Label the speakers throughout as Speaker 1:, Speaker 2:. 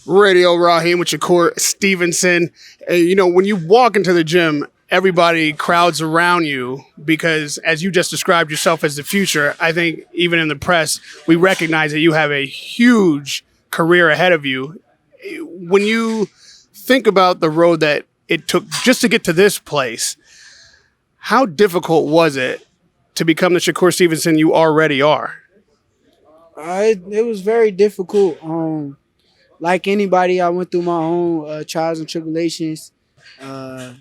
Speaker 1: Radio Raheem with Shakur Stevenson. When you walk into the gym, everybody crowds around you because, as you just described yourself as the future, I think even in the press, we recognize that you have a huge career ahead of you. When you think about the road that it took just to get to this place, how difficult was it to become the Shakur Stevenson you already are?
Speaker 2: It was very difficult. Like anybody, I went through my own trials and tribulations. Uh,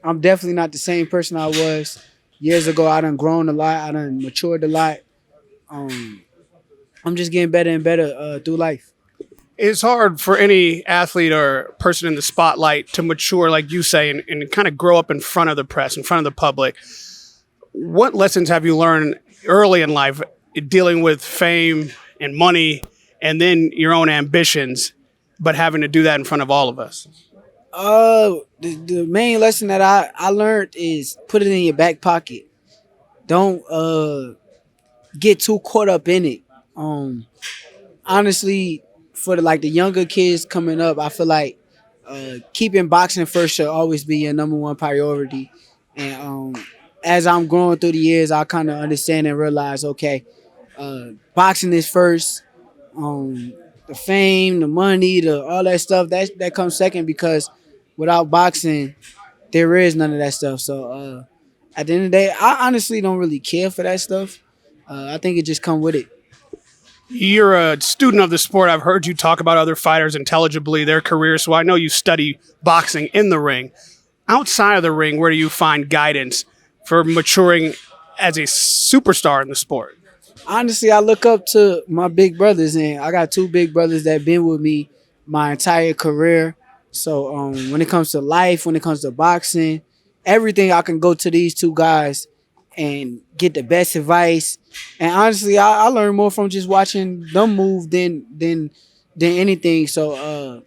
Speaker 2: I'm definitely not the same person I was years ago. I done grown a lot. I done matured a lot. Um, I'm just getting better and better through life.
Speaker 1: It's hard for any athlete or person in the spotlight to mature, like you say, and kind of grow up in front of the press, in front of the public. What lessons have you learned early in life dealing with fame and money and then your own ambitions, but having to do that in front of all of us?
Speaker 2: The main lesson that I learned is put it in your back pocket. Don't get too caught up in it. Honestly, for the younger kids coming up, I feel like keeping boxing first should always be your number one priority. And as I'm growing through the years, I kind of understand and realize, okay, boxing is first. The fame, the money, the all that stuff that comes second because without boxing, there is none of that stuff. So at the end of the day, I honestly don't really care for that stuff. I think it just come with it.
Speaker 1: You're a student of the sport. I've heard you talk about other fighters intelligibly, their careers, so I know you study boxing in the ring. Outside of the ring, where do you find guidance for maturing as a superstar in the sport?
Speaker 2: Honestly, I look up to my big brothers, and I got two big brothers that been with me my entire career. So when it comes to life, when it comes to boxing, everything, I can go to these two guys and get the best advice. And honestly, I learn more from just watching them move than anything. So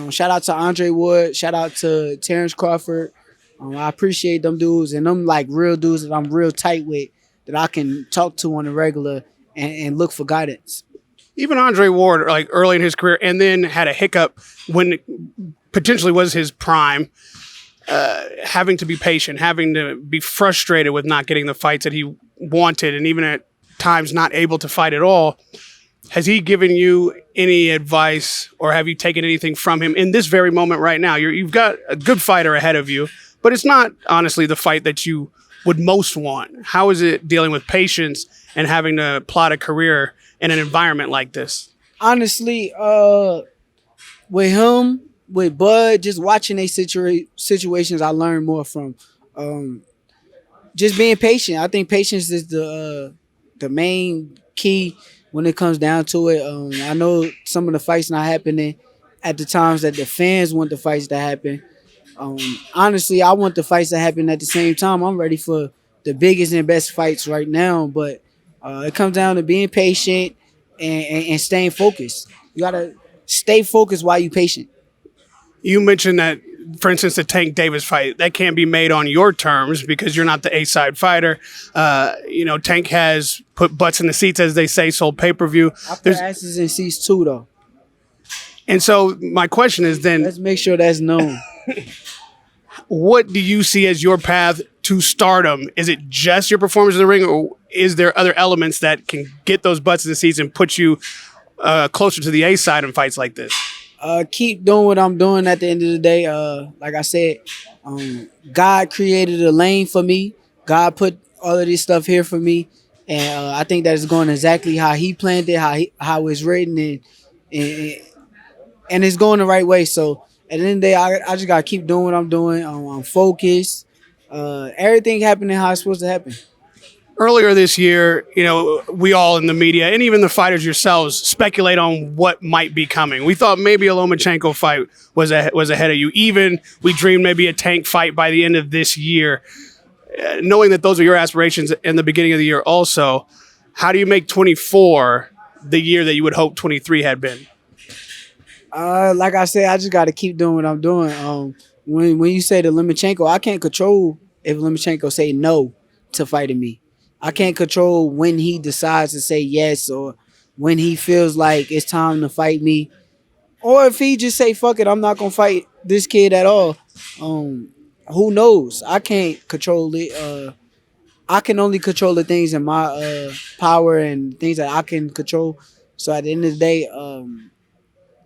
Speaker 2: shout out to Andre Wood, shout out to Terrence Crawford. I appreciate them dudes, and them like real dudes that I'm real tight with, that I can talk to on a regular and look for guidance.
Speaker 1: Even Andre Ward, like early in his career, and then had a hiccup when it potentially was his prime, having to be patient, having to be frustrated with not getting the fights that he wanted, and even at times not able to fight at all. Has he given you any advice, or have you taken anything from him in this very moment right now? You've got a good fighter ahead of you, but it's not honestly the fight that you would most want. How is it dealing with patience and having to plot a career in an environment like this?
Speaker 2: Honestly, with him, with Bud, just watching these situations, I learn more from. Just being patient. I think patience is the main key when it comes down to it. I know some of the fights not happening at the times that the fans want the fights to happen. Honestly, I want the fights to happen at the same time. I'm ready for the biggest and best fights right now, but it comes down to being patient and staying focused. You gotta stay focused while you patient.
Speaker 1: You mentioned that, for instance, the Tank Davis fight, that can't be made on your terms because you're not the A-side fighter. Tank has put butts in the seats, as they say, sold pay-per-view.
Speaker 2: I put asses in seats too, though.
Speaker 1: And so my question is then,
Speaker 2: let's make sure that's known.
Speaker 1: What do you see as your path to stardom? Is it just your performance in the ring, or is there other elements that can get those butts in the seats and put you closer to the A-side in fights like this?
Speaker 2: Keep doing what I'm doing at the end of the day. Like I said, God created a lane for me. God put all of this stuff here for me. And I think that it's going exactly how he planned it, how it's written, and it's going the right way. So at the end of the day, I just got to keep doing what I'm doing. I'm focused. Everything happening how it's supposed to happen.
Speaker 1: Earlier this year, we all in the media and even the fighters yourselves speculate on what might be coming. We thought maybe a Lomachenko fight was ahead of you. Even we dreamed maybe a Tank fight by the end of this year. Knowing that those are your aspirations in the beginning of the year also, how do you make 24 the year that you would hope 23 had been?
Speaker 2: Like I said, I just got to keep doing what I'm doing. When you say to Lomachenko, I can't control if Lomachenko say no to fighting me. I can't control when he decides to say yes or when he feels like it's time to fight me. Or if he just say fuck it, I'm not gonna fight this kid at all. Um, who knows? I can't control it. I can only control the things in my power and things that I can control. So at the end of the day,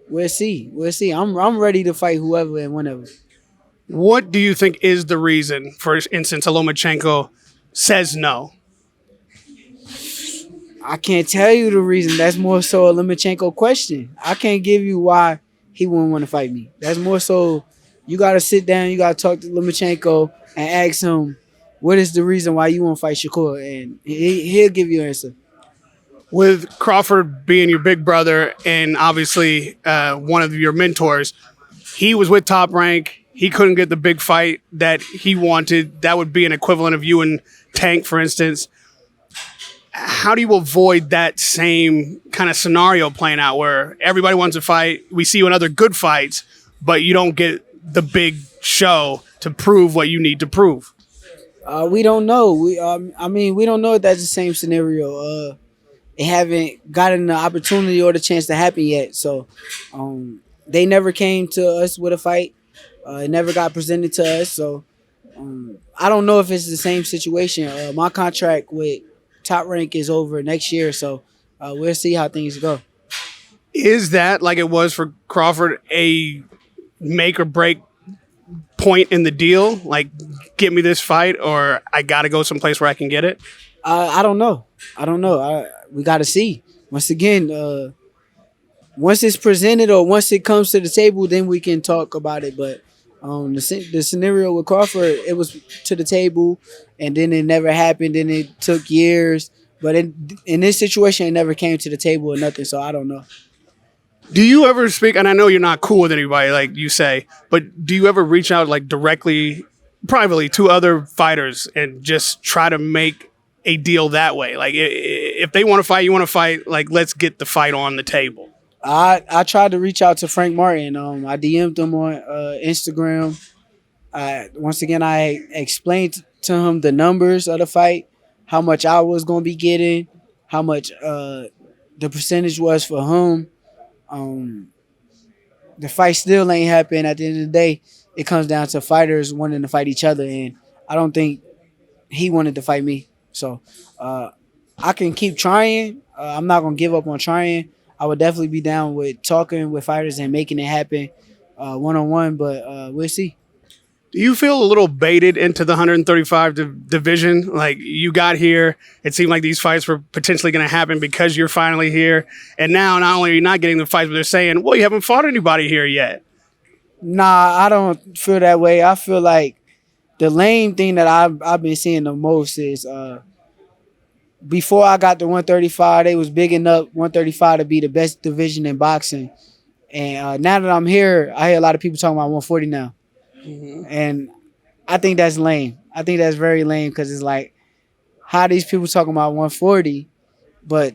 Speaker 2: we'll see. We'll see. I'm ready to fight whoever and whenever.
Speaker 1: What do you think is the reason, for instance, Lomachenko says no?
Speaker 2: I can't tell you the reason. That's more so a Lomachenko question. I can't give you why he wouldn't want to fight me. That's more so you got to sit down, you got to talk to Lomachenko and ask him what is the reason why you want to fight Shakur, and he'll give you an answer.
Speaker 1: With Crawford being your big brother and obviously one of your mentors, he was with Top Rank. He couldn't get the big fight that he wanted. That would be an equivalent of you and Tank, for instance. How do you avoid that same kind of scenario playing out where everybody wants to fight? We see you in other good fights, but you don't get the big show to prove what you need to prove.
Speaker 2: We don't know. We don't know if that's the same scenario. It haven't gotten the opportunity or the chance to happen yet. So, they never came to us with a fight. It never got presented to us. So, I don't know if it's the same situation. My contract with Top Rank is over next year, so we'll see how things go.
Speaker 1: Is that, like it was for Crawford, a make or break point in the deal? Like, get me this fight, or I got to go someplace where I can get it?
Speaker 2: I don't know. We got to see. Once again, once it's presented or once it comes to the table, then we can talk about it. But the scenario with Crawford, it was to the table, and then it never happened. Then it took years. But in this situation, it never came to the table or nothing. So I don't know.
Speaker 1: Do you ever speak, and I know you're not cool with anybody, like you say, but do you ever reach out like directly, privately to other fighters and just try to make a deal that way? Like if they want to fight, you want to fight, like let's get the fight on the table.
Speaker 2: I tried to reach out to Frank Martin. I DM'd him on Instagram. Once again, I explained to him the numbers of the fight, how much I was going to be getting, how much the percentage was for him. The fight still ain't happened. At the end of the day, it comes down to fighters wanting to fight each other, and I don't think he wanted to fight me. So I can keep trying. I'm not going to give up on trying. I would definitely be down with talking with fighters and making it happen one-on-one, but we'll see.
Speaker 1: Do you feel a little baited into the 135 division? Like you got here, it seemed like these fights were potentially going to happen because you're finally here. And now not only are you not getting the fights, but they're saying, well, you haven't fought anybody here yet.
Speaker 2: Nah, I don't feel that way. I feel like the lame thing that I've been seeing the most is before I got to 135, they was bigging up 135 to be the best division in boxing. And now that I'm here, I hear a lot of people talking about 140 now. Mm-hmm. And I think that's lame. I think that's very lame because it's like, how these people talking about 140? But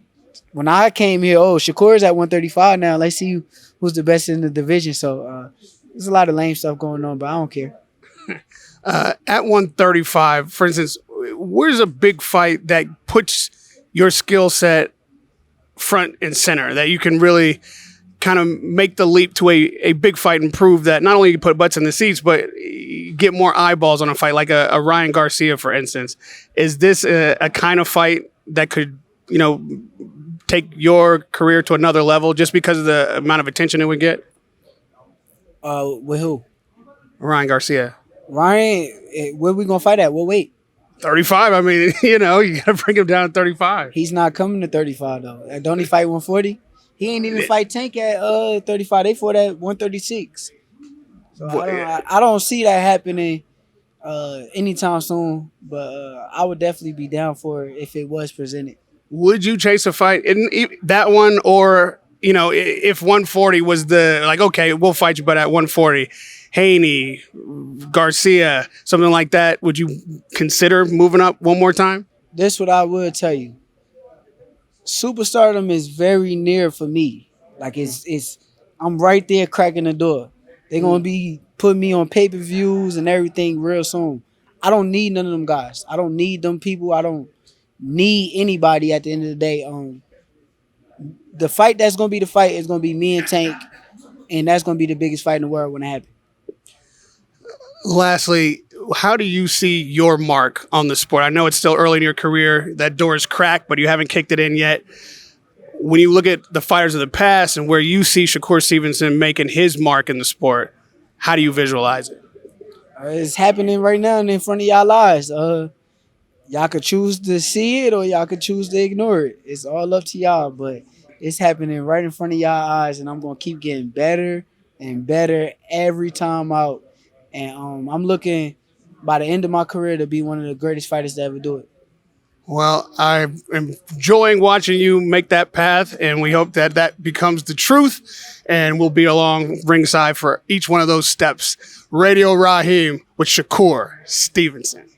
Speaker 2: when I came here, Shakur's at 135 now. Let's see who's the best in the division. So there's a lot of lame stuff going on, but I don't care.
Speaker 1: At 135, for instance, where's a big fight that puts your skill set front and center, that you can really kind of make the leap to a big fight and prove that not only you put butts in the seats, but get more eyeballs on a fight, like a Ryan Garcia, for instance? Is this a kind of fight that could, take your career to another level just because of the amount of attention it would get?
Speaker 2: With who?
Speaker 1: Ryan Garcia.
Speaker 2: Ryan, where we going to fight at? What weight?
Speaker 1: 35. I mean, you got to bring him down to 35.
Speaker 2: He's not coming to 35, though. Don't he fight 140? He ain't even fight Tank at 35. They fought at 136. So I don't see that happening anytime soon. But I would definitely be down for it if it was presented.
Speaker 1: Would you chase a fight in that one, or if 140 was okay, we'll fight you, but at 140, Haney, Garcia, something like that, would you consider moving up one more time?
Speaker 2: This is what I would tell you. Superstardom is very near for me. Like it's I'm right there cracking the door. They're gonna be putting me on pay-per-views and everything real soon. I don't need none of them guys. I don't need them people. I don't need anybody at the end of the day. The fight that's gonna be the fight is gonna be me and Tank, and that's gonna be the biggest fight in the world when it happens.
Speaker 1: Lastly, how do you see your mark on the sport? I know it's still early in your career. That door is cracked, but you haven't kicked it in yet. When you look at the fighters of the past and where you see Shakur Stevenson making his mark in the sport, how do you visualize it?
Speaker 2: It's happening right now in front of y'all eyes. Y'all could choose to see it or y'all could choose to ignore it. It's all up to y'all, but it's happening right in front of y'all eyes, and I'm gonna keep getting better and better every time out. And I'm looking by the end of my career to be one of the greatest fighters to ever do it.
Speaker 1: Well, I'm enjoying watching you make that path, and we hope that that becomes the truth, and we'll be along ringside for each one of those steps. Radio Raheem with Shakur Stevenson.